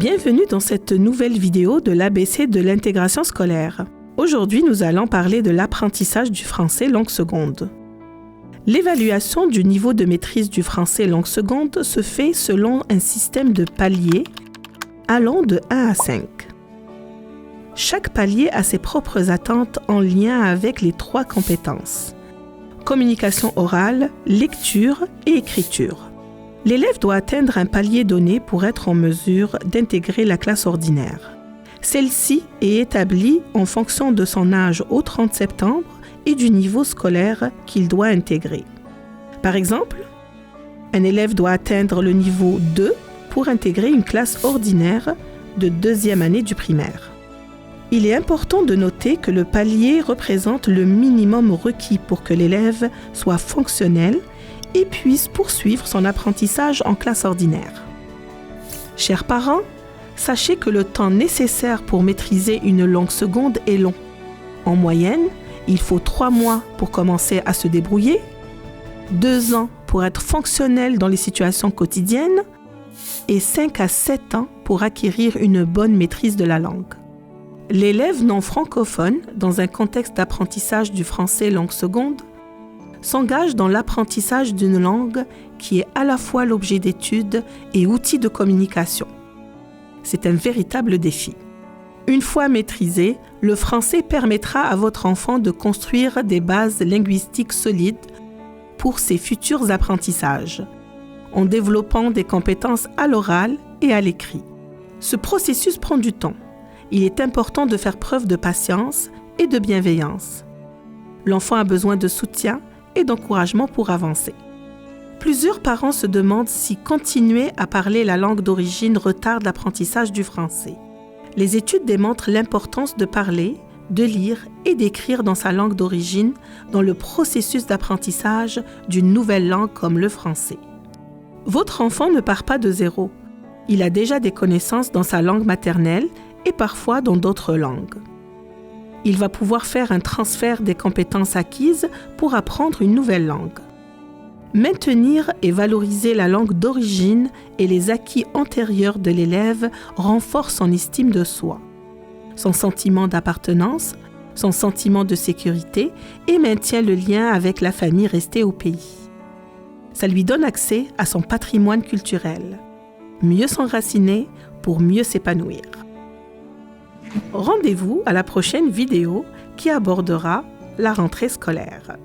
Bienvenue dans cette nouvelle vidéo de l'ABC de l'intégration scolaire. Aujourd'hui, nous allons parler de l'apprentissage du français langue seconde. L'évaluation du niveau de maîtrise du français langue seconde se fait selon un système de paliers allant de 1 à 5. Chaque palier a ses propres attentes en lien avec les 3 compétences: communication orale, lecture et écriture. L'élève doit atteindre un palier donné pour être en mesure d'intégrer la classe ordinaire. Celle-ci est établie en fonction de son âge au 30 septembre et du niveau scolaire qu'il doit intégrer. Par exemple, un élève doit atteindre le niveau 2 pour intégrer une classe ordinaire de 2e année du primaire. Il est important de noter que le palier représente le minimum requis pour que l'élève soit fonctionnel et puisse poursuivre son apprentissage en classe ordinaire. Chers parents, sachez que le temps nécessaire pour maîtriser une langue seconde est long. En moyenne, il faut 3 mois pour commencer à se débrouiller, 2 ans pour être fonctionnel dans les situations quotidiennes et 5 à 7 ans pour acquérir une bonne maîtrise de la langue. L'élève non francophone, dans un contexte d'apprentissage du français langue seconde, s'engage dans l'apprentissage d'une langue qui est à la fois l'objet d'étude et outil de communication. C'est un véritable défi. Une fois maîtrisé, le français permettra à votre enfant de construire des bases linguistiques solides pour ses futurs apprentissages, en développant des compétences à l'oral et à l'écrit. Ce processus prend du temps. Il est important de faire preuve de patience et de bienveillance. L'enfant a besoin de soutien et d'encouragement pour avancer. Plusieurs parents se demandent si continuer à parler la langue d'origine retarde l'apprentissage du français. Les études démontrent l'importance de parler, de lire et d'écrire dans sa langue d'origine dans le processus d'apprentissage d'une nouvelle langue comme le français. Votre enfant ne part pas de zéro. Il a déjà des connaissances dans sa langue maternelle et parfois dans d'autres langues. Il va pouvoir faire un transfert des compétences acquises pour apprendre une nouvelle langue. Maintenir et valoriser la langue d'origine et les acquis antérieurs de l'élève renforce son estime de soi, son sentiment d'appartenance, son sentiment de sécurité et maintient le lien avec la famille restée au pays. Ça lui donne accès à son patrimoine culturel. Mieux s'enraciner pour mieux s'épanouir. Rendez-vous à la prochaine vidéo qui abordera la rentrée scolaire.